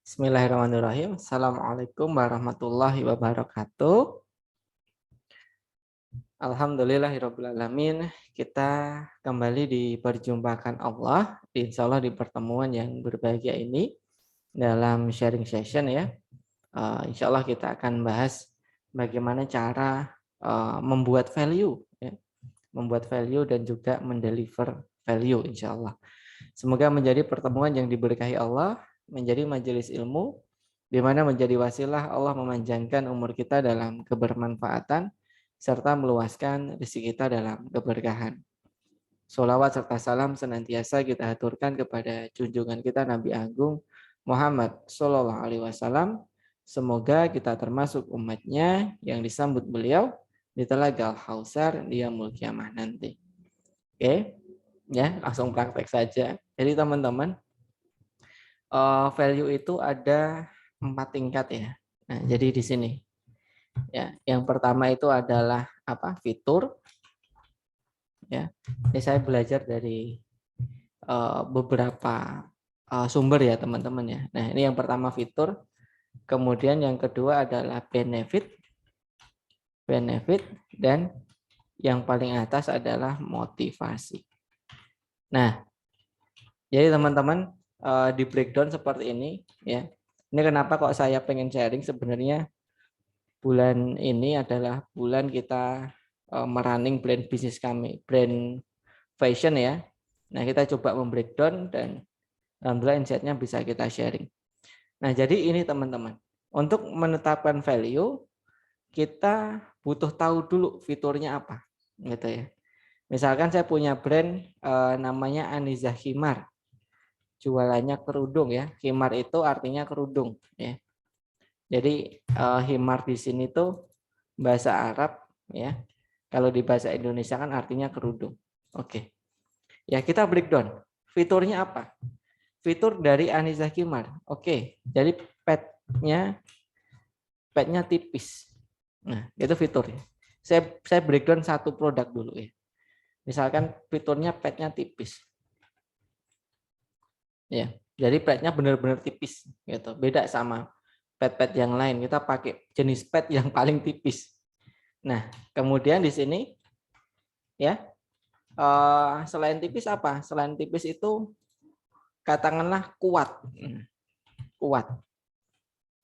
Bismillahirrahmanirrahim. Assalamualaikum warahmatullahi wabarakatuh. Alhamdulillahirrabbilalamin. Kita kembali diperjumpakan Allah, insya Allah di pertemuan yang berbahagia ini dalam sharing session ya. Insya Allah kita akan bahas bagaimana cara membuat value, ya. Membuat value dan juga mendeliver value insya Allah. Semoga menjadi pertemuan yang diberkahi Allah, menjadi majelis ilmu, di mana menjadi wasilah Allah memanjangkan umur kita dalam kebermanfaatan, serta meluaskan rezeki kita dalam keberkahan. Sholawat serta salam senantiasa kita aturkan kepada junjungan kita Nabi Agung Muhammad Sallallahu Alaihi Wasallam. Semoga kita termasuk umatnya yang disambut beliau di Telaga Al-Kausar di Yaumul Kiamah nanti. Oke, ya langsung praktek saja. Jadi teman-teman, value itu ada 4 tingkat ya. Nah, jadi di sini ya, yang pertama itu adalah apa? Fitur. Ya, ini saya belajar dari beberapa sumber ya teman-teman ya. Nah, ini yang pertama fitur. Kemudian yang kedua adalah benefit, dan yang paling atas adalah motivasi. Nah, jadi teman-teman di breakdown seperti ini ya. Ini kenapa kok saya pengen sharing, sebenarnya bulan ini adalah bulan kita merunning brand bisnis kami, brand fashion ya. Nah, kita coba membreakdown dan alhamdulillah insight-nya bisa kita sharing. Nah, jadi ini teman-teman, untuk menetapkan value kita butuh tahu dulu fiturnya apa, gitu ya. Misalkan saya punya brand namanya Anizah Khimar, jualannya kerudung ya. Khimar itu artinya kerudung ya. Jadi khimar di sini tuh bahasa Arab ya. Kalau di bahasa Indonesia kan artinya kerudung. Oke. Ya, kita breakdown. Fiturnya apa? Fitur dari Anizah Khimar. Oke. Jadi padnya tipis. Nah, itu fiturnya. Saya breakdown satu produk dulu ya. Misalkan fiturnya padnya tipis. Ya, jadi padnya benar-benar tipis gitu. Beda sama pad-pad yang lain. Kita pakai jenis pad yang paling tipis. Nah, kemudian di sini ya, selain tipis apa? Selain tipis itu katakanlah kuat. Kuat.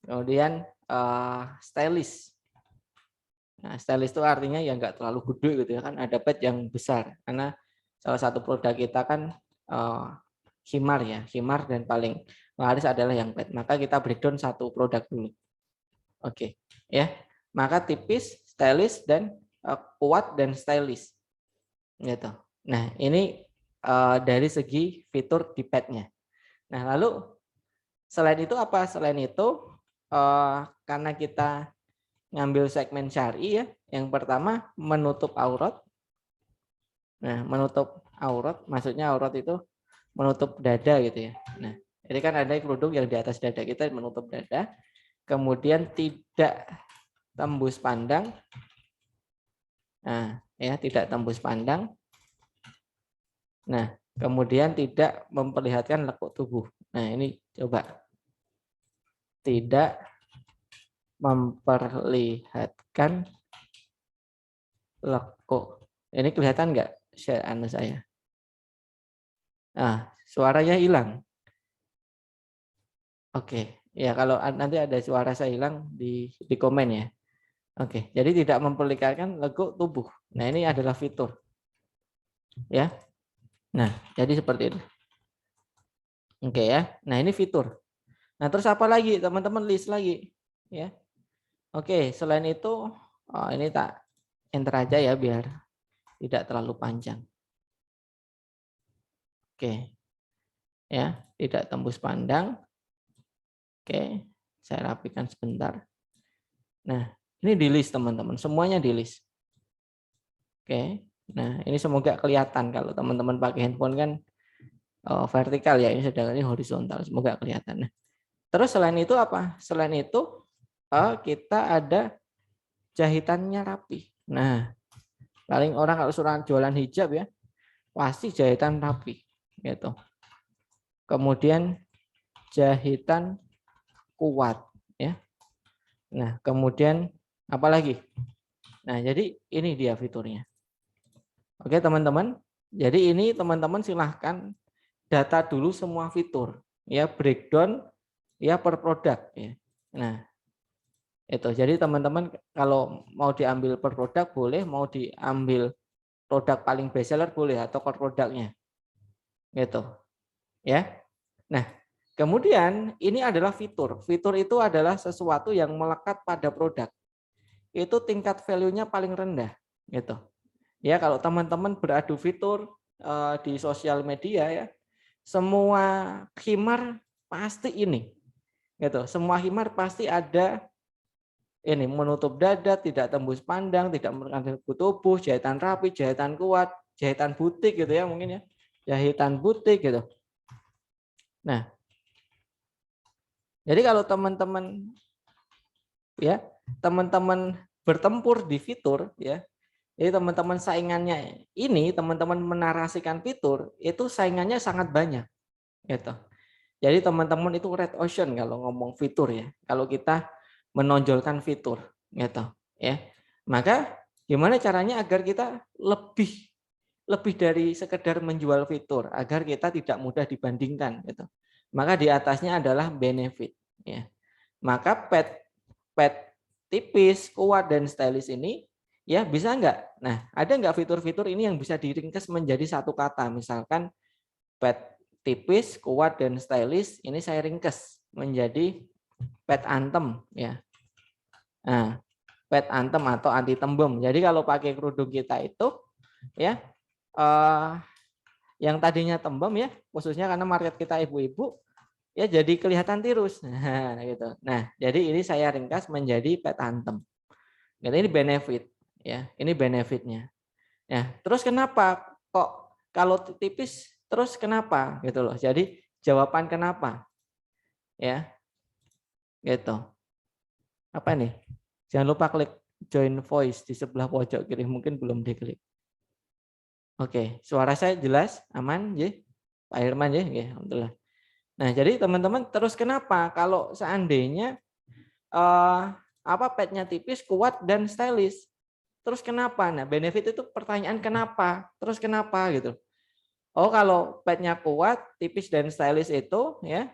Kemudian stylish. Nah, stylish itu artinya ya nggak terlalu gede gitu ya kan. Ada pad yang besar. Karena salah satu produk kita kan khimar ya, khimar, dan paling laris adalah yang pad. Maka kita breakdown satu produk dulu. Oke, ya. Maka tipis, stylish, dan kuat dan stylish. Gitu. Nah, ini dari segi fitur di padnya. Nah, lalu selain itu apa? Selain itu karena kita ngambil segmen syar'i ya, yang pertama menutup aurat. Nah, menutup aurat maksudnya aurat itu menutup dada gitu ya. Nah, ini kan ada kerudung yang di atas dada, kita menutup dada, kemudian tidak tembus pandang. Nah, ya, tidak tembus pandang. Nah, kemudian tidak memperlihatkan lekuk tubuh. Nah, ini coba. Tidak memperlihatkan lekuk. Ini kelihatan nggak share saya? Nah, suaranya hilang. Oke, ya kalau nanti ada suara saya hilang di komen ya. Oke, jadi tidak memperlihatkan lekuk tubuh. Nah, ini adalah fitur. Ya. Nah, jadi seperti itu. Oke ya. Nah, ini fitur. Nah, terus apa lagi? Teman-teman list lagi, ya. Oke, selain itu ini tak enter aja ya biar tidak terlalu panjang. Oke. Ya, tidak tembus pandang. Oke, saya rapikan sebentar. Nah, ini di list teman-teman, semuanya di list. Oke. Nah, ini semoga kelihatan. Kalau teman-teman pakai handphone kan vertikal ya, ini sedangkan ini horizontal, semoga kelihatan. Nah, terus selain itu apa? Selain itu kita ada jahitannya rapi. Nah, paling orang kalau suruh jualan hijab ya, pasti jahitan rapi gitu. Kemudian jahitan kuat, ya. Nah, kemudian apa lagi? Nah, jadi ini dia fiturnya. Oke, teman-teman. Jadi ini teman-teman silahkan data dulu semua fitur, ya, breakdown ya per produk, ya. Nah, itu. Jadi teman-teman kalau mau diambil per produk boleh, mau diambil produk paling best seller boleh atau core produknya. Gitu. Ya. Nah, kemudian ini adalah fitur. Fitur itu adalah sesuatu yang melekat pada produk. Itu tingkat value-nya paling rendah, gitu. Ya, kalau teman-teman beradu fitur di sosial media ya, semua khimar pasti ini. Gitu. Semua khimar pasti ada ini menutup dada, tidak tembus pandang, tidak menekan tubuh, jahitan rapi, jahitan kuat, jahitan butik gitu ya mungkin ya. Jahitan butik gitu. Nah, jadi kalau teman-teman ya, teman-teman bertempur di fitur ya. Jadi teman-teman saingannya ini, teman-teman menarasikan fitur, itu saingannya sangat banyak gitu. Jadi teman-teman itu red ocean kalau ngomong fitur ya. Kalau kita menonjolkan fitur gitu ya. Maka gimana caranya agar kita lebih dari sekedar menjual fitur, agar kita tidak mudah dibandingkan gitu. Maka di atasnya adalah benefit ya. Maka pad tipis, kuat dan stylish ini ya bisa enggak? Nah, ada enggak fitur-fitur ini yang bisa diringkas menjadi satu kata? Misalkan pad tipis, kuat dan stylish ini saya ringkas menjadi pad anthem ya. Nah, pad anthem atau anti tembem. Jadi kalau pakai kerudung kita itu ya yang tadinya tembem ya, khususnya karena market kita ibu-ibu ya jadi kelihatan tirus. Nah, gitu. Nah, jadi ini saya ringkas menjadi pad anthem. Gitu, ini benefit ya. Ini benefitnya. Ya, terus kenapa kok kalau tipis terus kenapa gitu loh. Jadi jawaban kenapa? Ya. Gitu. Apa nih? Jangan lupa klik join voice di sebelah pojok kiri, mungkin belum diklik. Oke, suara saya jelas, aman, ya? Pak Herman ya, alhamdulillah. Nah, jadi teman-teman terus kenapa kalau seandainya padnya tipis, kuat dan stylish? Terus kenapa? Nah, benefit itu pertanyaan kenapa? Terus kenapa gitu. Oh, kalau padnya kuat, tipis dan stylish itu ya,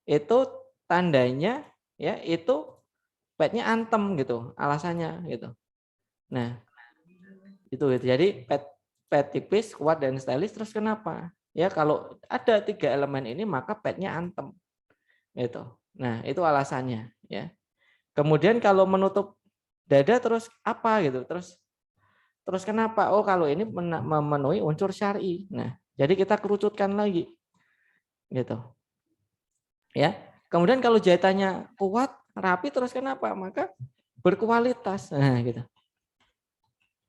itu tandanya ya itu padnya anthem gitu, alasannya gitu. Nah, itu gitu. Jadi pad tipis, kuat dan stylish terus kenapa? Ya kalau ada 3 elemen ini maka padnya anthem. Gitu. Nah, itu alasannya ya. Kemudian kalau menutup dada terus apa gitu? Terus kenapa? Oh, kalau ini memenuhi unsur syar'i. Nah, jadi kita kerucutkan lagi. Gitu. Ya. Kemudian kalau jahitannya kuat, rapi terus kenapa? Maka berkualitas. Nah, gitu.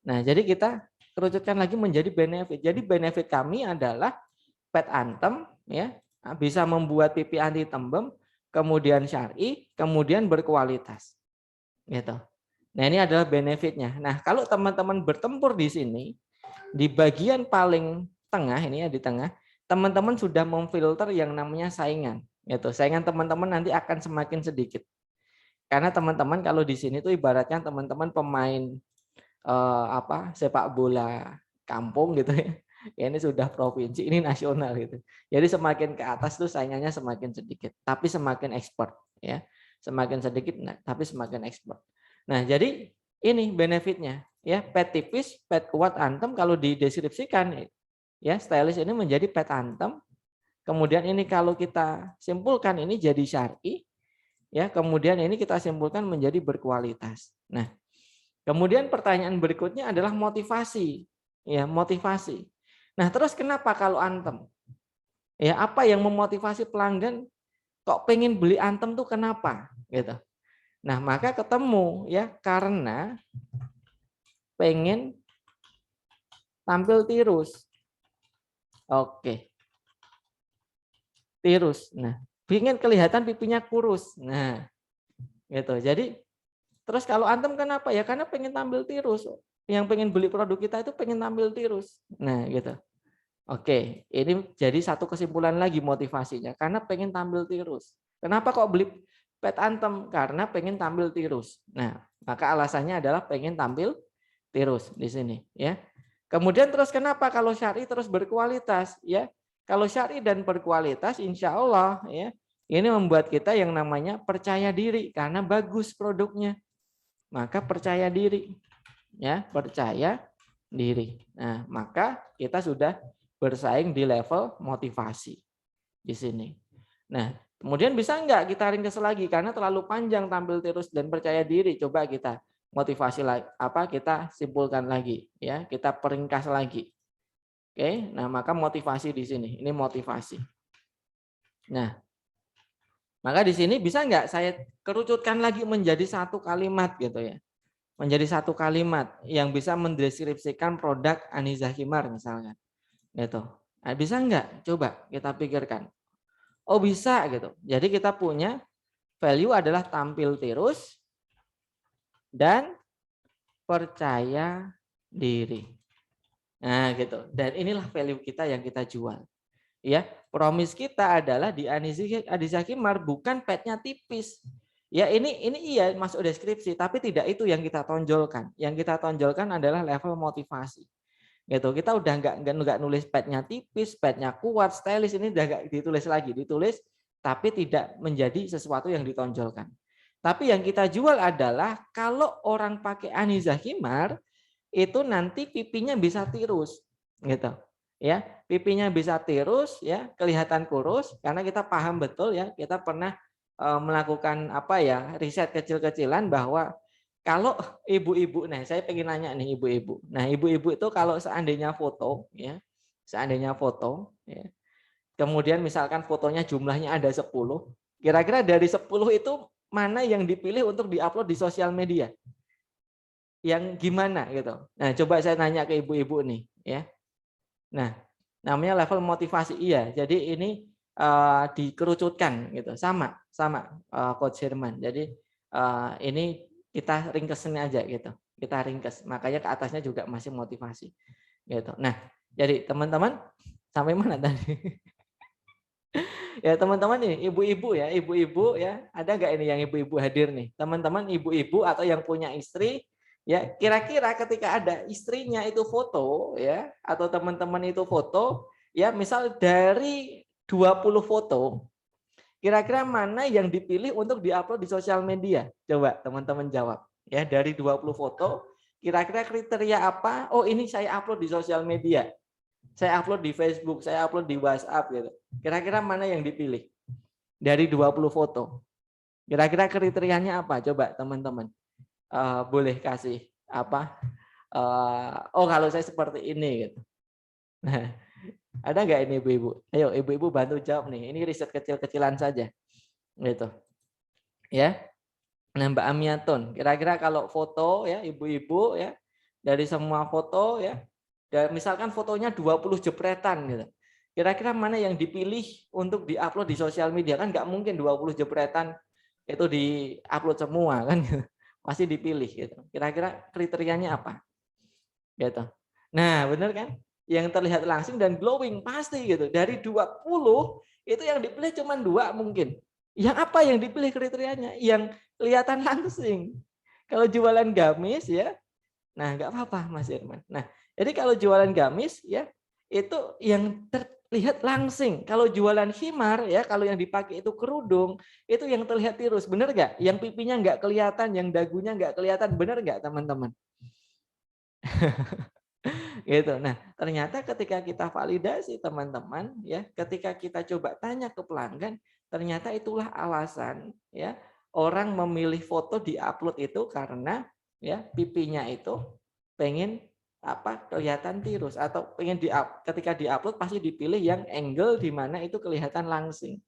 Nah, jadi kita kerucutkan lagi menjadi benefit. Jadi benefit kami adalah pad anthem ya, bisa membuat pipi anti tembem, kemudian syar'i, kemudian berkualitas. Gitu. Nah, ini adalah benefitnya. Nah, kalau teman-teman bertempur di sini, di bagian paling tengah ini ya di tengah, teman-teman sudah memfilter yang namanya saingan. Gitu. Saingan teman-teman nanti akan semakin sedikit. Karena teman-teman kalau di sini tuh ibaratnya teman-teman pemain sepak bola kampung gitu ya. Ya ini sudah provinsi, ini nasional gitu. Jadi semakin ke atas tuh saingannya semakin sedikit, tapi semakin ekspor ya. Semakin sedikit tapi semakin ekspor. Nah, jadi ini benefitnya ya, pad tipis, pad kuat anthem kalau dideskripsikan ya, stylish ini menjadi pad anthem. Kemudian ini kalau kita simpulkan ini jadi syar'i ya, kemudian ini kita simpulkan menjadi berkualitas. Nah, kemudian pertanyaan berikutnya adalah motivasi. Ya, motivasi. Nah, terus kenapa kalau anthem? Ya, apa yang memotivasi pelanggan kok pengen beli anthem tuh kenapa? Gitu. Nah, maka ketemu ya karena pengen tampil tirus. Oke. Tirus. Nah, pengen kelihatan pipinya kurus. Nah, gitu. Jadi terus kalau anthem kenapa? Ya karena pengen tampil tirus. Yang pengen beli produk kita itu pengen tampil tirus. Nah, gitu. Oke, ini jadi satu kesimpulan lagi motivasinya karena pengen tampil tirus. Kenapa kok pet antem karena pengen tampil tirus. Nah, maka alasannya adalah pengen tampil tirus di sini ya. Kemudian terus kenapa kalau syar'i terus berkualitas ya? Kalau syar'i dan berkualitas insya Allah ya, ini membuat kita yang namanya percaya diri karena bagus produknya. Maka percaya diri ya, percaya diri. Nah, maka kita sudah bersaing di level motivasi di sini. Nah, kemudian bisa enggak kita ringkas lagi karena terlalu panjang tampil tirus dan percaya diri. Coba kita motivasi kita simpulkan lagi ya, kita peringkas lagi. Oke, nah maka motivasi di sini. Ini motivasi. Nah, maka di sini bisa enggak saya kerucutkan lagi menjadi satu kalimat gitu ya. Menjadi satu kalimat yang bisa mendeskripsikan produk Anizah Kimar misalnya. Gitu. Nah, bisa enggak? Coba kita pikirkan. Oh bisa gitu. Jadi kita punya value adalah tampil tirus dan percaya diri. Nah gitu. Dan inilah value kita yang kita jual. Ya, promise kita adalah di Anizah Kimar bukan petnya tipis. Ya ini iya masuk deskripsi, tapi tidak itu yang kita tonjolkan. Yang kita tonjolkan adalah level motivasi. Gitu. Kita udah nggak nulis petnya tipis, petnya kuat, stylish, ini udah nggak ditulis lagi, ditulis tapi tidak menjadi sesuatu yang ditonjolkan. Tapi yang kita jual adalah kalau orang pakai Anizah Kimar itu nanti pipinya bisa tirus, gitu. Ya, pipinya bisa tirus, ya, kelihatan kurus karena kita paham betul ya, kita pernah melakukan riset kecil-kecilan bahwa kalau ibu-ibu, nah saya pengen nanya nih ibu-ibu. Nah ibu-ibu itu kalau seandainya foto, ya, ya, kemudian misalkan fotonya jumlahnya ada 10, kira-kira dari 10 itu mana yang dipilih untuk diupload di sosial media? Yang gimana gitu? Nah coba saya nanya ke ibu-ibu nih, ya. Nah namanya level motivasi iya. Jadi ini dikerucutkan gitu, sama Coach Herman. Jadi ini kita ringkesin aja gitu, kita ringkes, makanya ke atasnya juga masih motivasi gitu. Nah jadi teman-teman sampai mana tadi? Ya teman-teman nih ibu-ibu ya, ada nggak ini yang ibu-ibu hadir nih, teman-teman ibu-ibu atau yang punya istri ya, kira-kira ketika ada istrinya itu foto ya, atau teman-teman itu foto ya, misal dari 20 foto, kira-kira mana yang dipilih untuk diupload di sosial media? Coba teman-teman jawab. Ya, dari 20 foto, kira-kira kriteria apa? Oh, ini saya upload di sosial media. Saya upload di Facebook, saya upload di WhatsApp gitu. Kira-kira mana yang dipilih? Dari 20 foto. Kira-kira kriterianya apa? Coba teman-teman. Boleh kasih apa? Oh, kalau saya seperti ini gitu. Nah, ada nggak ini ibu-ibu? Ayo ibu-ibu bantu jawab nih. Ini riset kecil-kecilan saja. Gitu. Ya. Nah, Mbak Amiatun, kira-kira kalau foto ya ibu-ibu ya, dari semua foto ya, dan misalkan fotonya 20 jepretan gitu. Kira-kira mana yang dipilih untuk diupload di sosial media? Kan nggak mungkin 20 jepretan itu diupload semua kan. Pasti dipilih gitu. Kira-kira kriterianya apa? Gitu. Nah, benar kan? Yang terlihat langsing dan glowing pasti gitu. Dari 20 itu yang dipilih cuma 2 mungkin. Yang apa yang dipilih kriterianya? Yang kelihatan langsing. Kalau jualan gamis ya, nah nggak apa-apa Mas Irman. Nah, jadi kalau jualan gamis ya itu yang terlihat langsing. Kalau jualan khimar ya, kalau yang dipakai itu kerudung, itu yang terlihat tirus. Benar nggak? Yang pipinya nggak kelihatan, yang dagunya nggak kelihatan. Benar nggak teman-teman? Gitu. Nah, ternyata ketika kita validasi teman-teman ya, ketika kita coba tanya ke pelanggan, ternyata itulah alasan ya orang memilih foto diupload itu karena ya pipinya itu pengen kelihatan tirus, atau pengen ketika diupload pasti dipilih yang angle di mana itu kelihatan langsing.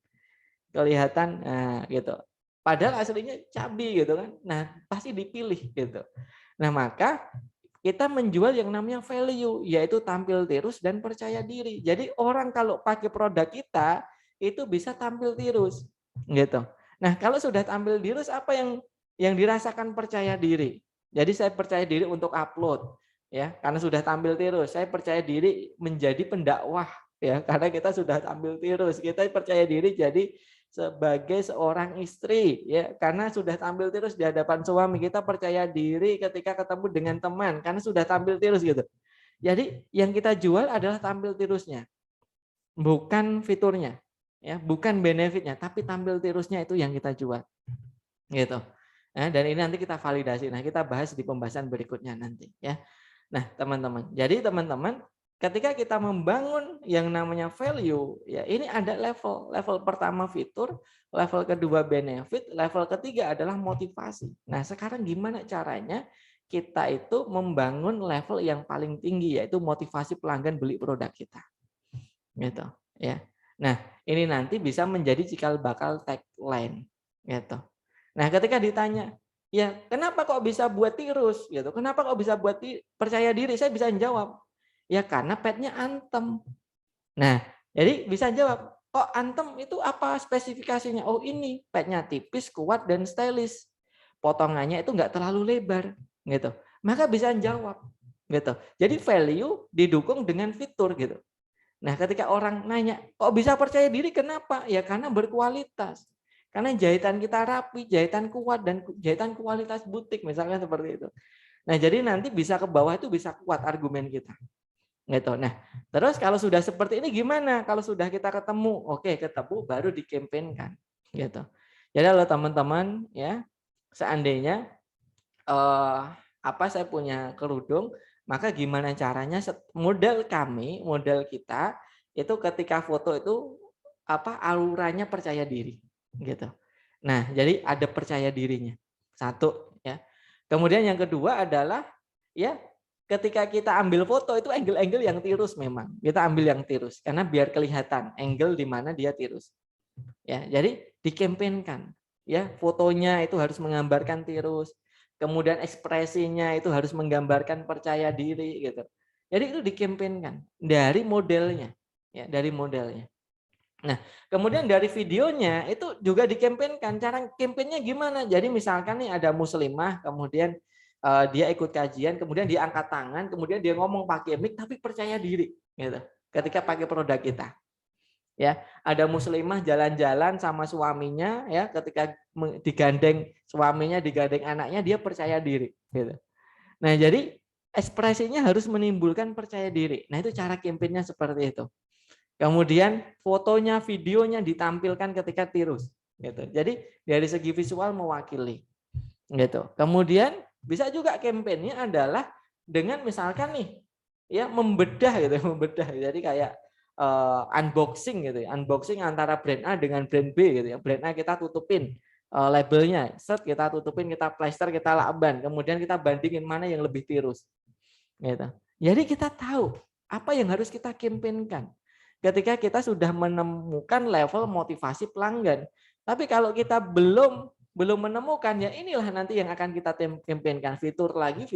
Kelihatan gitu. Padahal aslinya cabi gitu kan. Nah, pasti dipilih gitu. Nah, maka kita menjual yang namanya value, yaitu tampil tirus dan percaya diri. Jadi orang kalau pakai produk kita itu bisa tampil tirus, gitu. Nah kalau sudah tampil tirus, apa yang dirasakan percaya diri? Jadi saya percaya diri untuk upload, ya, karena sudah tampil tirus. Saya percaya diri menjadi pendakwah, ya, karena kita sudah tampil tirus. Kita percaya diri jadi sebagai seorang istri, ya, karena sudah tampil tirus di hadapan suami. Kita percaya diri ketika ketemu dengan teman karena sudah tampil tirus gitu. Jadi yang kita jual adalah tampil tirusnya, bukan fiturnya, ya, bukan benefitnya, tapi tampil tirusnya itu yang kita jual, gitu. Nah, dan ini nanti kita validasi. Nah, kita bahas di pembahasan berikutnya nanti, ya. Nah, teman-teman. Jadi teman-teman, ketika kita membangun yang namanya value, ya ini ada level. Level pertama fitur, level kedua benefit, level ketiga adalah motivasi. Nah, sekarang gimana caranya kita itu membangun level yang paling tinggi, yaitu motivasi pelanggan beli produk kita. Gitu, ya. Nah, ini nanti bisa menjadi cikal bakal tagline, gitu. Nah, ketika ditanya, ya kenapa kok bisa buat tirus gitu? Kenapa kok bisa buat percaya diri? Saya bisa jawab, ya karena petnya Anthem. Nah, jadi bisa jawab, kok Anthem itu apa spesifikasinya? Oh ini, petnya tipis, kuat, dan stylish. Potongannya itu nggak terlalu lebar, gitu. Maka bisa jawab, gitu. Jadi value didukung dengan fitur, gitu. Nah, ketika orang nanya, kok bisa percaya diri? Kenapa? Ya karena berkualitas. Karena jahitan kita rapi, jahitan kuat, dan jahitan kualitas butik, misalnya seperti itu. Nah, jadi nanti bisa ke bawah itu bisa kuat argumen kita. Gitu. Nah, terus kalau sudah seperti ini gimana? Kalau sudah kita ketemu, oke, ketemu baru dikampanyekan. Gitu. Jadi kalau teman-teman ya, seandainya saya punya kerudung, maka gimana caranya model kita itu ketika foto itu auranya percaya diri. Gitu. Nah, jadi ada percaya dirinya. Satu, ya. Kemudian yang kedua adalah ya ketika kita ambil foto itu angle-angle yang tirus memang. Kita ambil yang tirus karena biar kelihatan angle di mana dia tirus. Ya, jadi dikampanyekan. Ya, fotonya itu harus menggambarkan tirus. Kemudian ekspresinya itu harus menggambarkan percaya diri gitu. Jadi itu dikampanyekan dari modelnya, ya, dari modelnya. Nah, kemudian dari videonya itu juga dikampanyekan. Cara kampanyenya gimana? Jadi misalkan nih ada muslimah, kemudian dia ikut kajian, kemudian dia angkat tangan, kemudian dia ngomong pakai mic tapi percaya diri, gitu. Ketika pakai produk kita, ya ada muslimah jalan-jalan sama suaminya, ya ketika digandeng suaminya, digandeng anaknya, dia percaya diri, gitu. Nah, jadi ekspresinya harus menimbulkan percaya diri. Nah, itu cara kampanyenya seperti itu. Kemudian fotonya, videonya ditampilkan ketika tirus, gitu. Jadi dari segi visual mewakili, gitu. Kemudian bisa juga kampanyenya adalah dengan misalkan nih, ya membedah gitu, membedah. Jadi kayak unboxing gitu, unboxing antara brand A dengan brand B gitu ya. Brand A kita tutupin labelnya, set kita tutupin, kita plester, kita lakban, kemudian kita bandingin mana yang lebih tirus, gitu. Jadi kita tahu apa yang harus kita kampanyenya ketika kita sudah menemukan level motivasi pelanggan. Tapi kalau kita belum menemukan, ya inilah nanti yang akan kita kampanyenya, fitur lagi,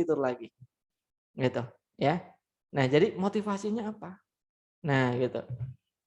gitu, ya. Nah, jadi motivasinya apa? Nah, gitu.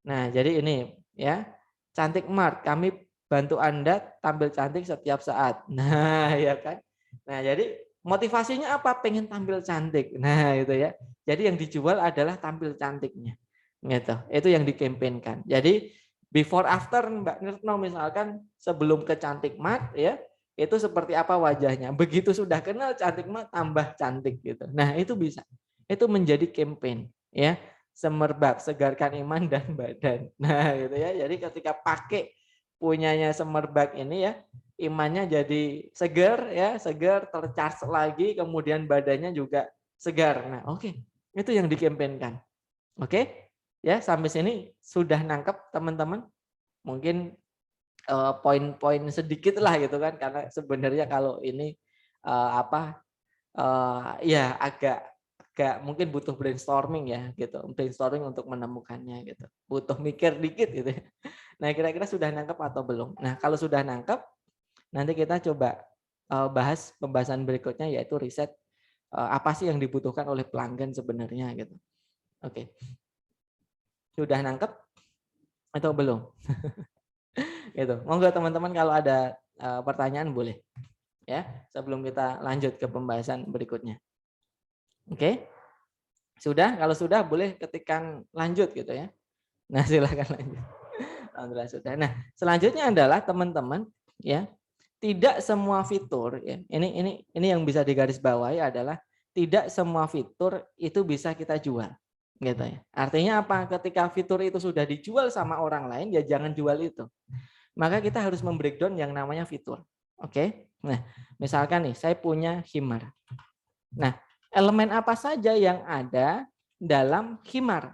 Nah, jadi ini ya, Cantik Mart, kami bantu Anda tampil cantik setiap saat. Nah, ya kan. Nah, jadi motivasinya apa? Pengen tampil cantik. Nah, itu ya. Jadi yang dijual adalah tampil cantiknya. Gitu. Itu yang dikampanyekan. Jadi before after Mbak Nirno misalkan sebelum ke Cantik Mart ya, itu seperti apa wajahnya. Begitu sudah kenal Cantik Mart tambah cantik gitu. Nah, itu bisa. Itu menjadi campaign ya. Semerbak, segarkan iman dan badan. Nah, gitu ya. Jadi ketika pakai punyanya Semerbak ini ya, imannya jadi segar ya, segar, tercharge lagi, kemudian badannya juga segar. Nah, oke. Itu yang dikampanyekan. Oke? Ya, sampai sini sudah nangkep teman-teman? Mungkin poin-poin sedikit lah gitu kan, karena sebenarnya kalau ini ya agak mungkin butuh brainstorming ya gitu, brainstorming untuk menemukannya gitu, butuh mikir dikit gitu. Nah, kira-kira sudah nangkep atau belum? Nah, kalau sudah nangkep, nanti kita coba bahas pembahasan berikutnya, yaitu riset apa sih yang dibutuhkan oleh pelanggan sebenarnya gitu. Oke. Sudah nangkep atau belum? Gitu. Monggo teman-teman kalau ada pertanyaan boleh. Ya, sebelum kita lanjut ke pembahasan berikutnya. Oke? Sudah? Kalau sudah boleh ketikkan lanjut gitu ya. Nah, silakan lanjut. Alhamdulillah sudah. Nah, selanjutnya adalah teman-teman ya, tidak semua fitur ya. Ini yang bisa digarisbawahi adalah tidak semua fitur itu bisa kita jual. Gitu ya. Artinya apa? Ketika fitur itu sudah dijual sama orang lain ya jangan jual itu. Maka kita harus membreakdown yang namanya fitur. Oke. Nah, misalkan nih saya punya khimar. Nah, elemen apa saja yang ada dalam khimar?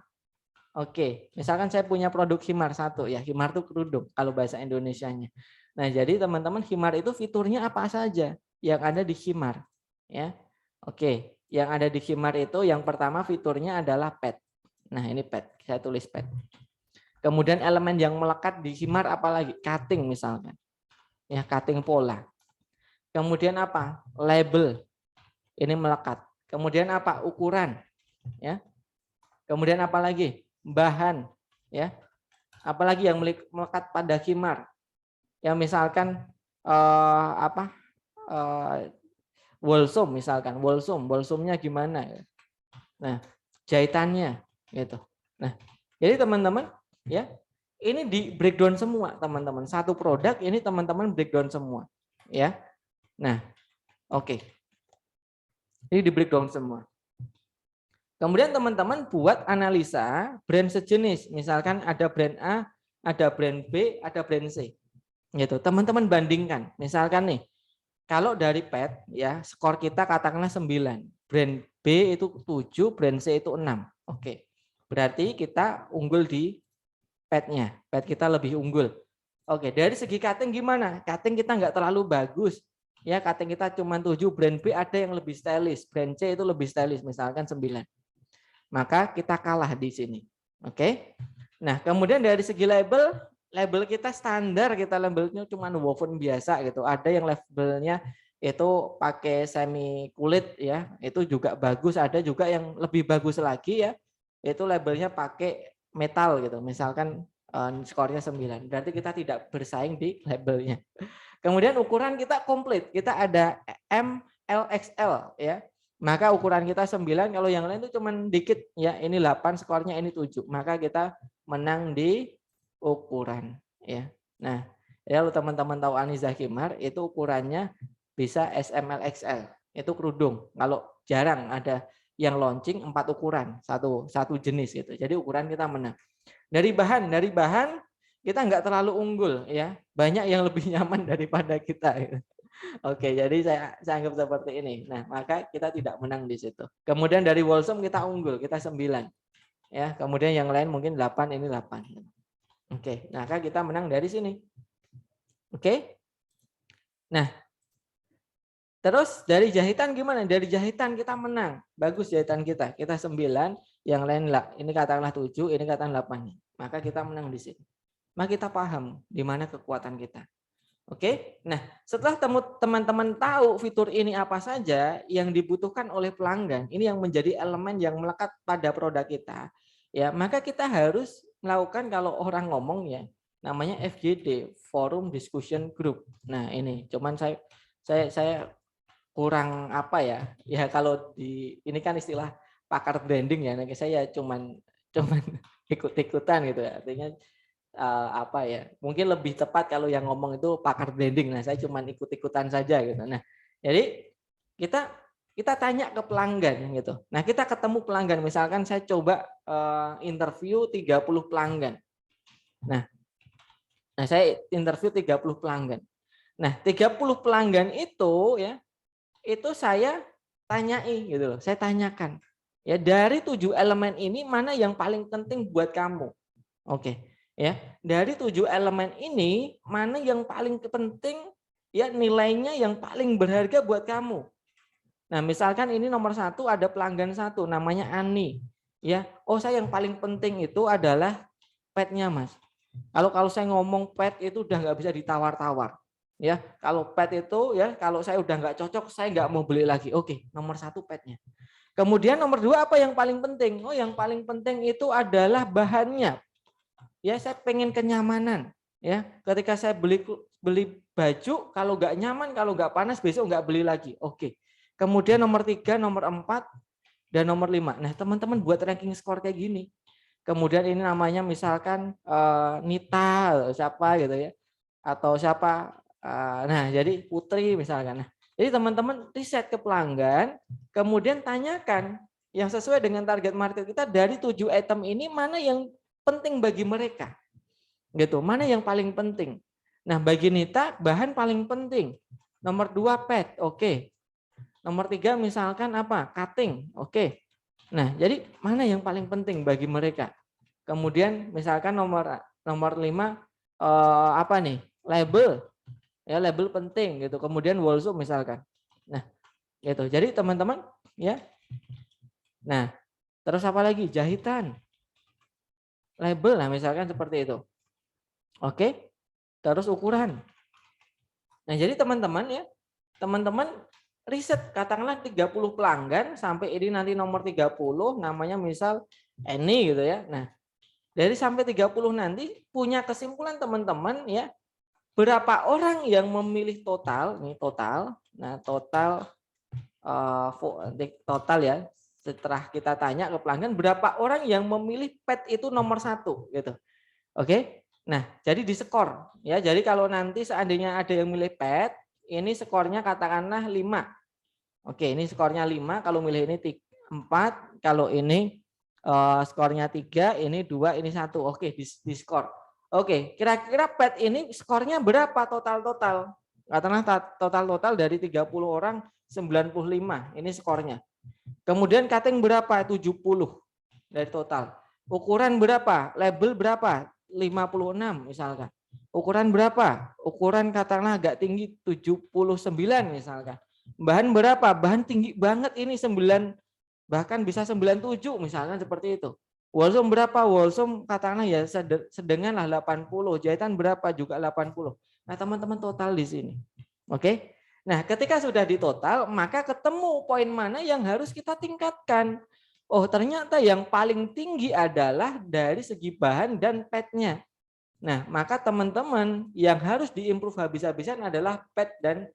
Oke, misalkan saya punya produk khimar satu ya, khimar itu kerudung kalau bahasa Indonesianya. Nah, jadi teman-teman khimar itu fiturnya apa saja yang ada di khimar ya. Oke, yang ada di khimar itu yang pertama fiturnya adalah pad. Nah, ini pad, saya tulis pad. Kemudian elemen yang melekat di khimar apalagi? Cutting misalkan. Ya, cutting pola. Kemudian apa? Label. Ini melekat. Kemudian apa? Ukuran. Ya. Kemudian apa lagi? Bahan, ya. Apalagi yang melekat pada khimar. Ya misalkan wolsum misalkan, wolsumnya gimana? Nah, jahitannya gitu. Nah, jadi teman-teman ya, ini di breakdown semua, teman-teman. Satu produk ini teman-teman breakdown semua, ya. Nah, oke. Ini di breakdown semua. Kemudian teman-teman buat analisa brand sejenis. Misalkan ada brand A, ada brand B, ada brand C. Gitu. Teman-teman bandingkan. Misalkan nih, kalau dari pet ya, skor kita katakanlah 9. Brand B itu 7, brand C itu 6. Oke. Berarti kita unggul di petnya. Pet kita lebih unggul. Oke, dari segi cutting gimana? Cutting kita nggak terlalu bagus. Ya, cutting kita cuma 7, brand B ada yang lebih stylish, brand C itu lebih stylish, misalkan 9. Maka kita kalah di sini. Oke. Nah, kemudian dari segi label kita standar, kita labelnya cuma woven biasa gitu. Ada yang labelnya itu pakai semi kulit ya, itu juga bagus. Ada juga yang lebih bagus lagi ya, itu labelnya pakai metal gitu. Misalkan skornya 9. Berarti kita tidak bersaing di labelnya. Kemudian ukuran kita komplit. Kita ada M, L, XL ya. Maka ukuran kita 9, kalau yang lain itu cuma dikit ya, ini 8 skornya, ini 7. Maka kita menang di ukuran ya. Nah, ya kalau teman-teman tahu Aniza Khimar itu ukurannya bisa SML XL. Itu kerudung. Kalau jarang ada yang launching 4 ukuran, satu jenis gitu. Jadi ukuran kita menang. Dari bahan kita nggak terlalu unggul ya. Banyak yang lebih nyaman daripada kita gitu. Oke, jadi saya anggap seperti ini. Nah, maka kita tidak menang di situ. Kemudian dari Wolsum kita unggul, kita 9. Ya, kemudian yang lain mungkin 8, ini 8. Oke, maka kita menang dari sini. Oke. Nah, terus dari jahitan gimana? Dari jahitan kita menang. Bagus jahitan kita. Kita 9, yang lain lah. Ini katakanlah 7, ini katakanlah 8. Maka kita menang di sini. Maka kita paham di mana kekuatan kita. Oke, nah setelah teman-teman tahu fitur ini apa saja yang dibutuhkan oleh pelanggan, ini yang menjadi elemen yang melekat pada produk kita, ya maka kita harus melakukan, kalau orang ngomong ya namanya FGD, Forum Discussion Group. Nah ini, cuman saya kurang apa ya, ya kalau di ini kan istilah pakar branding ya, saya cuman ikut-ikutan gitu ya, artinya apa ya, mungkin lebih tepat kalau yang ngomong itu pakar branding. Nah saya cuma ikut-ikutan saja gitu. Nah jadi kita tanya ke pelanggan gitu. Nah kita ketemu pelanggan, misalkan saya coba interview 30 pelanggan. Nah saya interview 30 pelanggan. Nah 30 pelanggan itu ya, itu saya tanyai gitu loh, saya tanyakan ya, dari 7 elemen ini mana yang paling penting buat kamu. Oke. Ya, dari 7 elemen ini mana yang paling penting ya, nilainya yang paling berharga buat kamu. Nah, misalkan ini nomor 1 ada pelanggan 1 namanya Ani. Ya, oh saya yang paling penting itu adalah petnya Mas. Kalau saya ngomong pet itu udah nggak bisa ditawar-tawar. Ya, kalau pet itu ya, kalau saya udah nggak cocok saya nggak mau beli lagi. Oke, nomor 1 petnya. Kemudian nomor 2 apa yang paling penting? Oh yang paling penting itu adalah bahannya. Ya saya pengen kenyamanan. Ya, ketika saya beli baju, kalau nggak nyaman, kalau nggak panas, besok nggak beli lagi. Oke. Kemudian nomor 3, nomor 4, dan nomor 5. Nah teman-teman buat ranking skor kayak gini. kemudian ini namanya misalkan Nita siapa gitu ya, atau siapa, nah jadi Putri misalkan. Nah, jadi teman-teman riset ke pelanggan, kemudian tanyakan yang sesuai dengan target market kita dari 7 item ini mana yang penting bagi mereka, gitu, mana yang paling penting. Nah, bagi Nita bahan paling penting. Nomor 2 pet, oke. Nomor 3 misalkan apa? Cutting, oke. Nah, jadi mana yang paling penting bagi mereka? Kemudian misalkan nomor 5 apa nih? Label. Ya, label penting gitu. Kemudian wall zoom misalkan. Nah, gitu. Jadi teman-teman ya. Nah, terus apa lagi? Jahitan. Label nah misalkan seperti itu. Oke. Terus ukuran. Nah, jadi teman-teman ya, teman-teman riset katakanlah 30 pelanggan sampai ini nanti nomor 30 namanya misal Eni gitu ya. Nah, dari sampai 30 nanti punya kesimpulan teman-teman ya, berapa orang yang memilih total, nih total. Nah, total total ya. Setelah kita tanya ke pelanggan berapa orang yang memilih pet itu nomor 1 gitu. Oke. Nah, jadi diskor ya. Jadi kalau nanti seandainya ada yang milih pet, ini skornya katakanlah 5. Oke, ini skornya 5, kalau milih ini 4, kalau ini skornya 3, ini 2, ini 1. Oke, diskor. Oke, kira-kira pet ini skornya berapa total-total? Katakanlah total dari 30 orang 95, ini skornya. Kemudian cutting berapa? 70 dari total. Ukuran berapa? Label berapa? 56 misalkan. Ukuran berapa? Ukuran katakanlah agak tinggi 79 misalkan. Bahan berapa? Bahan tinggi banget ini 9, bahkan bisa 97 misalkan seperti itu. Wall zoom berapa? Wall zoom katakanlah ya sedengan lah 80. Jahitan berapa? Juga 80. Nah, teman-teman total di sini. Oke. Nah, ketika sudah ditotal, maka ketemu poin mana yang harus kita tingkatkan. Oh, ternyata yang paling tinggi adalah dari segi bahan dan petnya. Nah, maka teman-teman yang harus diimprove habis-habisan adalah pet dan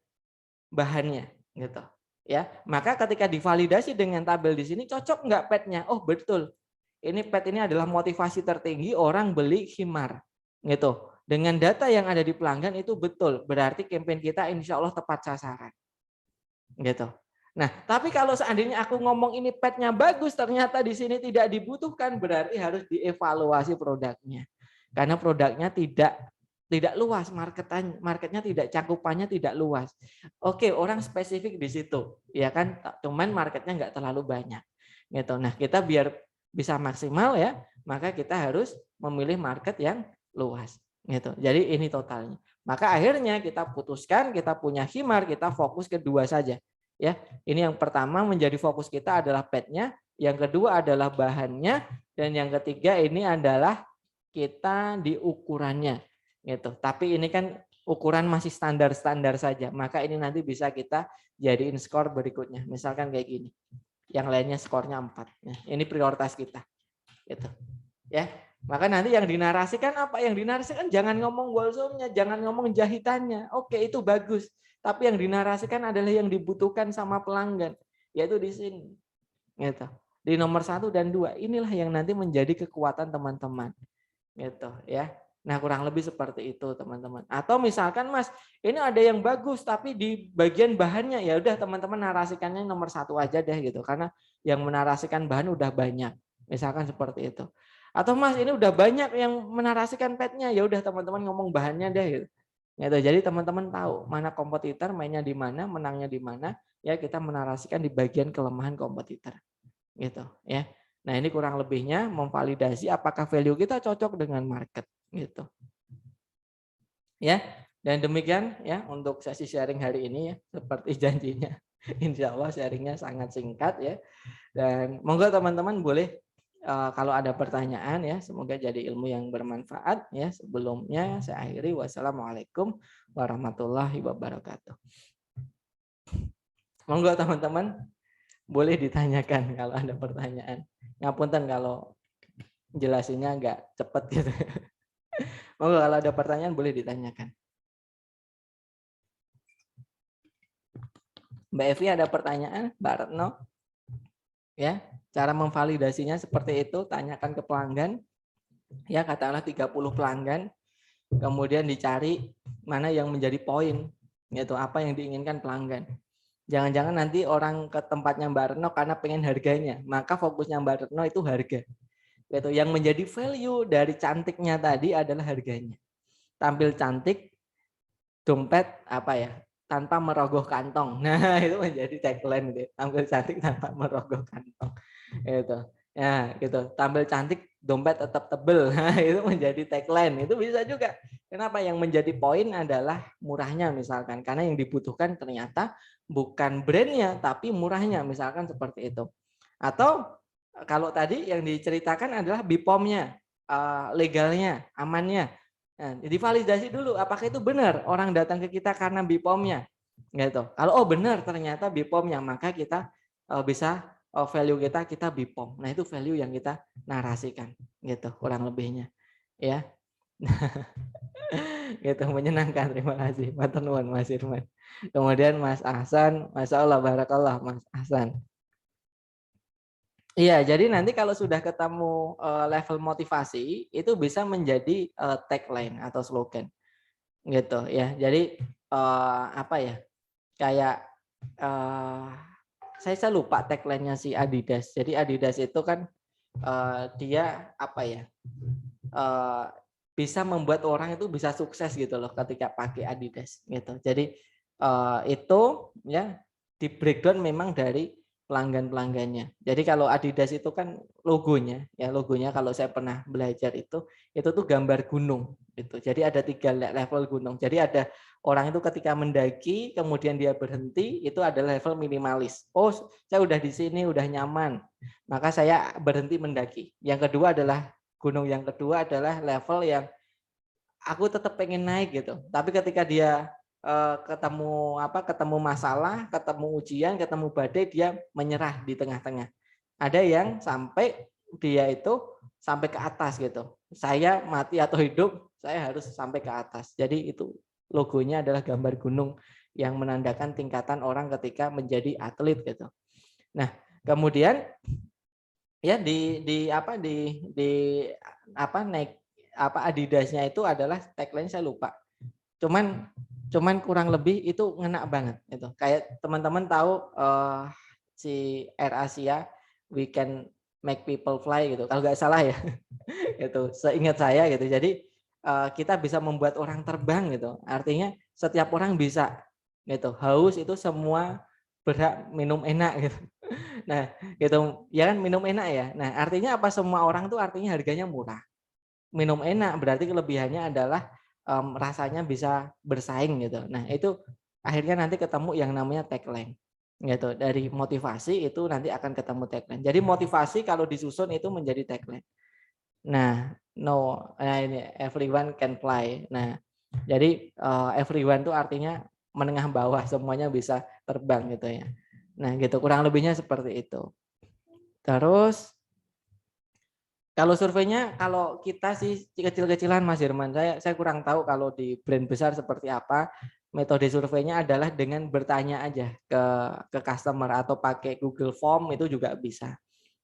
bahannya, gitu. Ya, maka ketika divalidasi dengan tabel di sini cocok nggak petnya? Oh, betul. Ini pet ini adalah motivasi tertinggi orang beli khimar, gitu. Dengan data yang ada di pelanggan itu betul, berarti campaign kita insya Allah tepat sasaran, gitu. Nah, tapi kalau seandainya aku ngomong ini petnya bagus, ternyata di sini tidak dibutuhkan, berarti harus dievaluasi produknya, karena produknya tidak luas, marketnya tidak, cakupannya tidak luas. Oke, orang spesifik di situ, ya kan? Cuman marketnya nggak terlalu banyak, gitu. Nah, kita biar bisa maksimal ya, maka kita harus memilih market yang luas. Gitu. Jadi ini totalnya. Maka akhirnya kita putuskan, kita punya khimar, kita fokus ke 2 saja. Ya, ini yang pertama menjadi fokus kita adalah petnya, yang kedua adalah bahannya, dan yang ketiga ini adalah kita di ukurannya. Gitu. Tapi ini kan ukuran masih standar-standar saja. Maka ini nanti bisa kita jadiin skor berikutnya. Misalkan kayak gini. Yang lainnya skornya 4. Ya, ini prioritas kita. Gitu. Ya. Maka nanti yang dinarasikan apa? Yang dinarasikan jangan ngomong wall zoom-nya, jangan ngomong jahitannya. Oke, itu bagus. Tapi yang dinarasikan adalah yang dibutuhkan sama pelanggan, yaitu di sini. Gitu. Di nomor 1 dan 2. Inilah yang nanti menjadi kekuatan teman-teman. Gitu ya. Nah, kurang lebih seperti itu, teman-teman. Atau misalkan, Mas, ini ada yang bagus tapi di bagian bahannya, ya udah teman-teman narasikannya nomor 1 aja deh gitu. Karena yang menarasikan bahan udah banyak. Misalkan seperti itu. Atau Mas ini udah banyak yang menarasikan petnya, ya udah teman-teman ngomong bahannya deh gitu. Gitu. Jadi teman-teman tahu mana kompetitor, mainnya di mana, menangnya di mana, ya kita menarasikan di bagian kelemahan kompetitor. Gitu ya. Nah, ini kurang lebihnya memvalidasi apakah value kita cocok dengan market gitu. Ya. Dan demikian ya untuk sesi sharing hari ini ya, seperti janjinya. Insya Allah sharingnya sangat singkat ya. Dan monggo teman-teman boleh kalau ada pertanyaan ya, semoga jadi ilmu yang bermanfaat ya. Sebelumnya saya akhiri, wassalamualaikum warahmatullahi wabarakatuh. Monggo teman-teman boleh ditanyakan kalau ada pertanyaan. Ngapunten kalau jelasinnya agak cepat gitu. Monggo kalau ada pertanyaan boleh ditanyakan. Mbak Evi ada pertanyaan? Mbak Retno? Ya. Cara memvalidasinya seperti itu, tanyakan ke pelanggan, ya katakanlah 30 pelanggan, kemudian dicari mana yang menjadi poin, yaitu apa yang diinginkan pelanggan. Jangan-jangan nanti orang ke tempatnya Mbak Retno karena pengen harganya, maka fokusnya Mbak Retno itu harga. Gitu. Yang menjadi value dari cantiknya tadi adalah harganya. Tampil cantik, dompet apa ya? Tanpa merogoh kantong. Nah, itu menjadi tagline gitu. Tampil cantik tanpa merogoh kantong. Gitu. Ya, gitu. Tampil cantik, dompet tetap tebel. Nah, itu menjadi tagline. Itu bisa juga. Kenapa? Yang menjadi poin adalah murahnya misalkan. Karena yang dibutuhkan ternyata bukan brandnya, tapi murahnya. Misalkan seperti itu. Atau kalau tadi yang diceritakan adalah BPOM-nya, legalnya, amannya. Nah, jadi validasi dulu apakah itu benar orang datang ke kita karena BPOM-nya. Gitu. Kalau benar ternyata BPOM-nya, maka kita bisa value kita BPOM. Nah, itu value yang kita narasikan gitu kurang lebihnya. Ya. Gitu menyenangkan. Terima kasih. Matur nuwun Mas Irman. Kemudian Mas Ahsan, Masya Allah barakallah Mas Ahsan. Iya, jadi nanti kalau sudah ketemu level motivasi itu bisa menjadi tagline atau slogan gitu ya. Jadi apa ya? Kayak saya lupa tagline-nya si Adidas. Jadi Adidas itu kan dia apa ya? eh, bisa membuat orang itu bisa sukses gitu loh ketika pakai Adidas gitu. Jadi itu ya di breakdown memang dari pelanggan-pelanggannya. Jadi kalau Adidas itu kan logonya kalau saya pernah belajar itu tuh gambar gunung gitu. Jadi ada 3 level gunung. Jadi ada orang itu ketika mendaki kemudian dia berhenti itu adalah level minimalis. Oh, saya udah di sini udah nyaman. Maka saya berhenti mendaki. Yang kedua adalah gunung yang kedua adalah level yang aku tetap pengen naik gitu. Tapi ketika dia ketemu masalah, ketemu ujian, ketemu badai, dia menyerah di tengah-tengah. Ada yang sampai dia itu sampai ke atas gitu. Saya mati atau hidup, saya harus sampai ke atas. Jadi itu logonya adalah gambar gunung yang menandakan tingkatan orang ketika menjadi atlet gitu. Nah, kemudian ya naik Adidasnya itu adalah tagline saya lupa. Cuman kurang lebih itu ngena banget itu. Kayak teman-teman tahu si Air Asia we can make people fly gitu. Kalau nggak salah ya. Itu seingat saya gitu. Jadi kita bisa membuat orang terbang gitu. Artinya setiap orang bisa gitu. Haus itu semua berhak minum enak gitu. Nah, gitu ya kan minum enak ya. Nah, artinya apa semua orang tuh artinya harganya murah. Minum enak berarti kelebihannya adalah rasanya bisa bersaing gitu. Nah, itu akhirnya nanti ketemu yang namanya tagline. Gitu. Dari motivasi itu nanti akan ketemu tagline. Jadi motivasi kalau disusun itu menjadi tagline. Nah, ini everyone can fly. Nah, jadi everyone itu artinya menengah bawah semuanya bisa terbang gitu ya. Nah, gitu kurang lebihnya seperti itu. Terus kalau surveinya kalau kita sih kecil-kecilan Mas Herman, saya kurang tahu kalau di brand besar seperti apa. Metode surveinya adalah dengan bertanya aja ke customer atau pakai Google Form itu juga bisa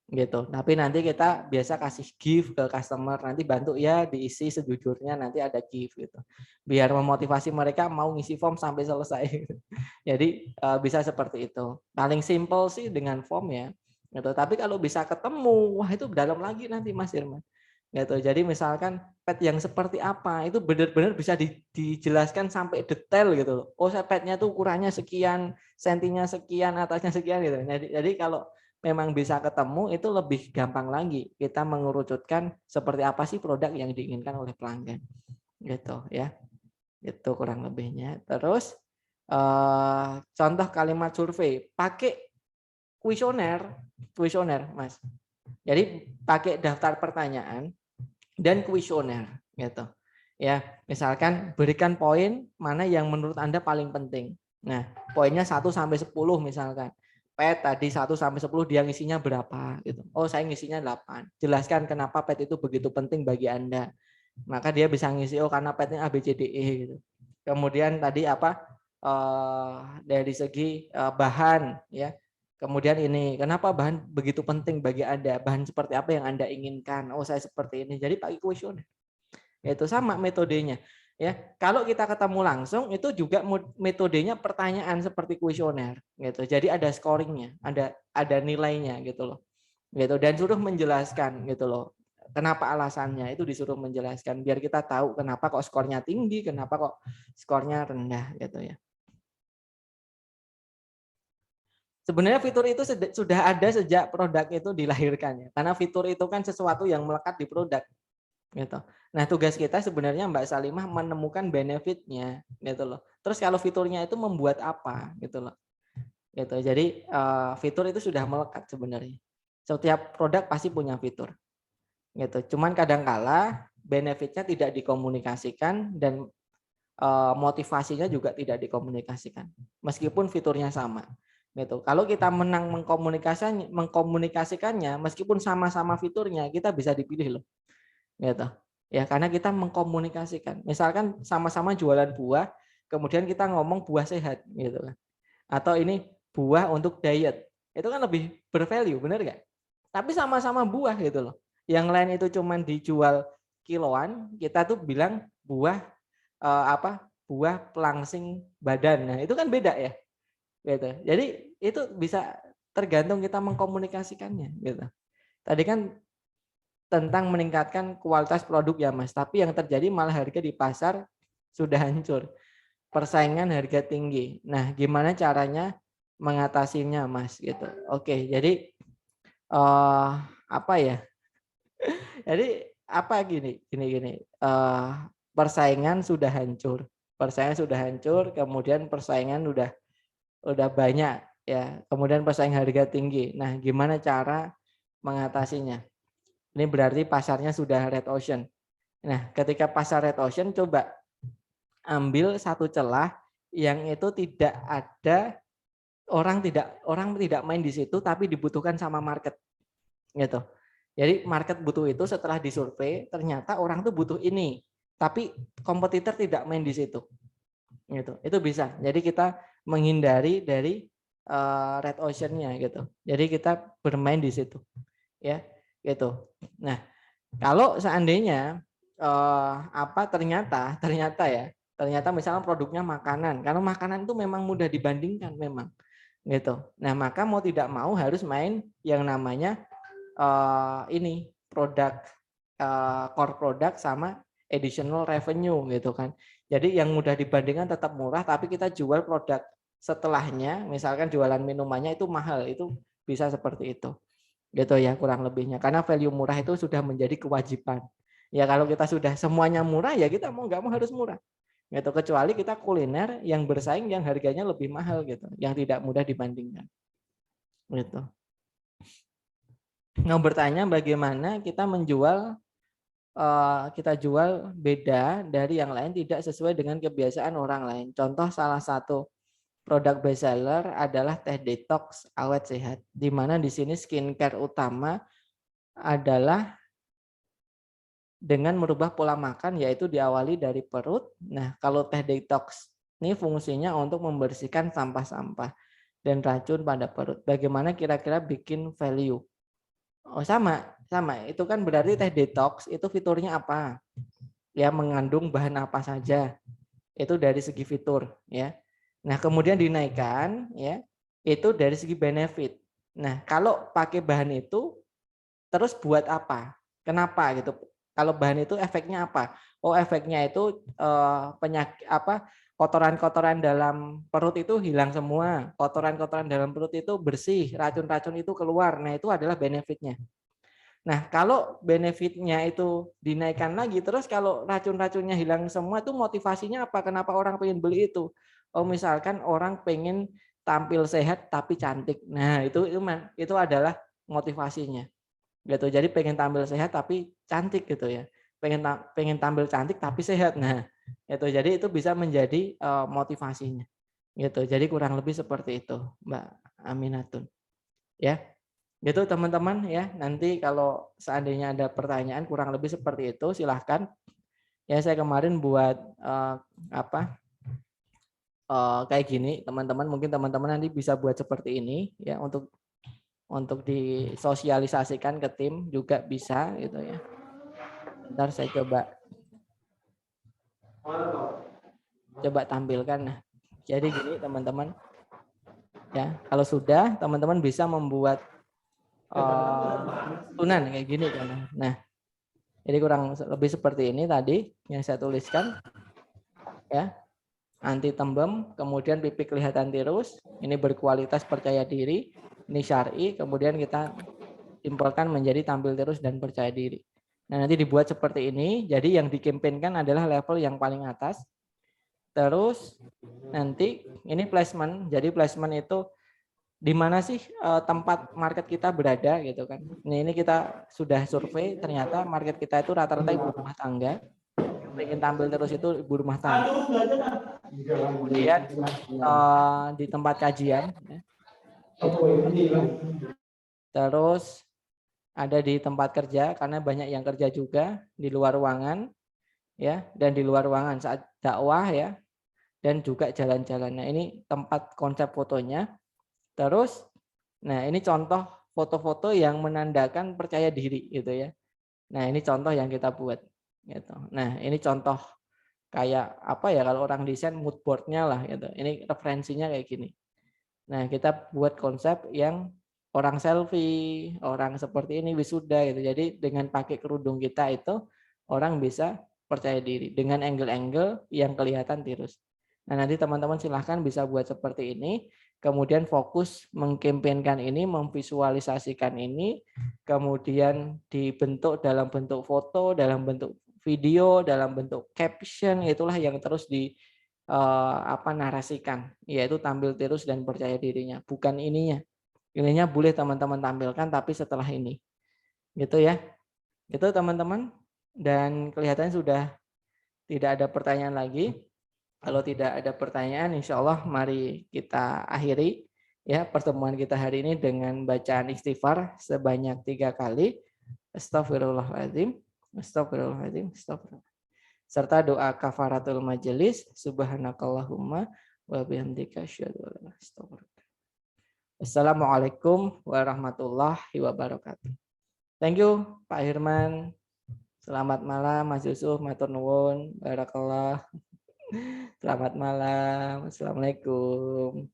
gitu. Tapi nanti kita biasa kasih gift ke customer, nanti bantu ya diisi sejujurnya, nanti ada gift gitu. Biar memotivasi mereka mau ngisi form sampai selesai. Jadi bisa seperti itu. Paling simple sih dengan form ya. Gitu. Tapi kalau bisa ketemu, wah itu dalam lagi nanti Mas Irman. Gitu. Jadi misalkan pet yang seperti apa itu benar-benar bisa dijelaskan sampai detail gitu. Oh, petnya tuh ukurannya sekian, sentinya sekian, atasnya sekian gitu. Jadi kalau memang bisa ketemu itu lebih gampang lagi kita mengerucutkan seperti apa sih produk yang diinginkan oleh pelanggan gitu ya. Itu kurang lebihnya. Terus contoh kalimat survei pakai kuesioner Mas. Jadi pakai daftar pertanyaan dan kuesioner gitu. Ya, misalkan berikan poin mana yang menurut Anda paling penting. Nah, poinnya 1 sampai 10 misalkan. PET tadi 1 sampai 10 dia ngisinya berapa gitu. Oh, saya ngisinya 8. Jelaskan kenapa PET itu begitu penting bagi Anda. Maka dia bisa ngisi karena PET-nya ABCDE gitu. Kemudian tadi dari segi bahan ya. Kemudian ini, kenapa bahan begitu penting bagi Anda? Bahan seperti apa yang Anda inginkan? Oh, saya seperti ini. Jadi pakai kuesioner. Itu sama metodenya. Ya, kalau kita ketemu langsung itu juga metodenya pertanyaan seperti kuesioner gitu. Jadi ada scoringnya, ada nilainya gitu loh. Gitu, dan suruh menjelaskan gitu loh. Kenapa alasannya itu disuruh menjelaskan biar kita tahu kenapa kok skornya tinggi, kenapa kok skornya rendah gitu ya. Sebenarnya fitur itu sudah ada sejak produk itu dilahirkan ya. Karena fitur itu kan sesuatu yang melekat di produk gitu. Nah, tugas kita sebenarnya Mbak Salimah menemukan benefitnya gitu loh. Terus kalau fiturnya itu membuat apa gitu loh. Gitu. Jadi fitur itu sudah melekat sebenarnya. Setiap produk pasti punya fitur. Gitu. Cuman kadangkala benefitnya tidak dikomunikasikan dan motivasinya juga tidak dikomunikasikan. Meskipun fiturnya sama. Gitu. Kalau kita menang mengkomunikasikannya, meskipun sama-sama fiturnya, kita bisa dipilih loh. Gitu. Ya, karena kita mengkomunikasikan. Misalkan sama-sama jualan buah, kemudian kita ngomong buah sehat, gitu kan. Atau ini buah untuk diet. Itu kan lebih bervalue, benar nggak? Tapi sama-sama buah gitu loh. Yang lain itu cuman dijual kiloan, kita tuh bilang buah buah pelangsing badan. Nah, itu kan beda ya. Gitu. Jadi itu bisa tergantung kita mengkomunikasikannya gitu. Tadi kan tentang meningkatkan kualitas produk ya Mas, tapi yang terjadi malah harga di pasar sudah hancur. Persaingan harga tinggi. Nah, gimana caranya mengatasinya Mas gitu. Oke, jadi apa ya? Jadi apa gini. Persaingan sudah hancur. Persaingan sudah hancur, kemudian persaingan udah banyak ya. Kemudian persaingan harga tinggi. Nah, gimana cara mengatasinya? Ini berarti pasarnya sudah red ocean. Nah, ketika pasar red ocean coba ambil satu celah yang itu tidak ada orang tidak main di situ tapi dibutuhkan sama market gitu. Jadi market butuh itu, setelah disurvei ternyata orang tuh butuh ini, tapi kompetitor tidak main di situ. Gitu. Itu bisa. Jadi kita menghindari dari red ocean-nya gitu. Jadi kita bermain di situ. Ya, gitu. Nah, kalau seandainya ternyata misalnya produknya makanan. Karena makanan itu memang mudah dibandingkan memang. Gitu. Nah, maka mau tidak mau harus main yang namanya ini produk core product sama additional revenue gitu kan. Jadi yang mudah dibandingkan tetap murah tapi kita jual produk setelahnya, misalkan jualan minumannya itu mahal, itu bisa seperti itu. Gitu ya kurang lebihnya. Karena value murah itu sudah menjadi kewajiban. Ya kalau kita sudah semuanya murah ya kita mau nggak mau harus murah. Gitu, kecuali kita kuliner yang bersaing yang harganya lebih mahal gitu, yang tidak mudah dibandingkan. Gitu. Mau bertanya bagaimana kita jual beda dari yang lain tidak sesuai dengan kebiasaan orang lain. Contoh salah satu produk best seller adalah teh detox awet sehat. Di mana di sini skincare utama adalah dengan merubah pola makan yaitu diawali dari perut. Nah, kalau teh detox ini fungsinya untuk membersihkan sampah-sampah dan racun pada perut. Bagaimana kira-kira bikin value? Oh, sama. Itu kan berarti teh detox itu fiturnya apa? Ya, mengandung bahan apa saja. Itu dari segi fitur, ya. Nah, kemudian dinaikkan, ya. Itu dari segi benefit. Nah, kalau pakai bahan itu terus buat apa? Kenapa gitu? Kalau bahan itu efeknya apa? Oh, efeknya itu penyakit kotoran-kotoran dalam perut itu hilang semua. Kotoran-kotoran dalam perut itu bersih, racun-racun itu keluar. Nah, itu adalah benefitnya. Nah, kalau benefitnya itu dinaikkan lagi, terus kalau racun-racunnya hilang semua, itu motivasinya apa? Kenapa orang pengen beli itu? Oh, misalkan orang pengen tampil sehat tapi cantik. Nah, itu adalah motivasinya. Gitu. Jadi pengen tampil sehat tapi cantik gitu ya. Pengen tampil cantik tapi sehat. Nah, itu jadi itu bisa menjadi motivasinya. Gitu. Jadi kurang lebih seperti itu, Mbak Aminatun. Ya. Gitu teman-teman ya. Nanti kalau seandainya ada pertanyaan kurang lebih seperti itu silahkan. Ya saya kemarin buat kayak gini, teman-teman. Mungkin teman-teman nanti bisa buat seperti ini ya untuk disosialisasikan ke tim juga bisa gitu ya. Ntar saya coba tampilkan. Nah, jadi gini teman-teman. Ya, kalau sudah teman-teman bisa membuat tunan kayak gini kan. Nah, jadi kurang lebih seperti ini tadi yang saya tuliskan ya. Anti tembem, kemudian pipi kelihatan tirus, ini berkualitas percaya diri, ini syar'i, kemudian kita simpulkan menjadi tampil terus dan percaya diri. Nah, nanti dibuat seperti ini, jadi yang dikampanyekan adalah level yang paling atas. Terus nanti ini placement, jadi placement itu di mana sih tempat market kita berada gitu kan. Ini kita sudah survei, ternyata market kita itu rata-rata ibu rumah tangga. Yang ingin tampil terus itu ibu rumah tangga. Kemudian di tempat kajian, ya. Terus ada di tempat kerja karena banyak yang kerja juga di luar ruangan, ya, dan di luar ruangan saat dakwah ya, dan juga jalan-jalan. Nah, ini tempat konsep fotonya. Terus, nah ini contoh foto-foto yang menandakan percaya diri gitu ya. Nah, ini contoh yang kita buat. Gitu. Nah, ini contoh kayak apa ya kalau orang desain mood board-nya lah gitu. Ini referensinya kayak gini. Nah, kita buat konsep yang orang selfie, orang seperti ini wisuda gitu. Jadi dengan pakai kerudung kita itu orang bisa percaya diri dengan angle-angle yang kelihatan tirus. Nah, nanti teman-teman silahkan bisa buat seperti ini, kemudian fokus mengkampanyekan ini, memvisualisasikan ini, kemudian dibentuk dalam bentuk foto, dalam bentuk video, dalam bentuk caption, itulah yang terus narasikan, yaitu tampil tirus dan percaya dirinya, bukan ininya. Ininya boleh teman-teman tampilkan, tapi setelah ini, gitu ya. Itu teman-teman, dan kelihatannya sudah tidak ada pertanyaan lagi. Kalau tidak ada pertanyaan, insya Allah mari kita akhiri ya pertemuan kita hari ini dengan bacaan istighfar sebanyak 3 kali. Astagfirullahaladzim, astagfirullahaladzim, astagfirullah. Serta doa kafaratul majelis, subhanakallahumma wa bihamdika asyhadu an la ilaha illa anta. Assalamualaikum warahmatullahi wabarakatuh. Thank you Pak Hirman. Selamat malam Mas Yusuf, matur nuwun, barakallah. Selamat malam. Assalamualaikum.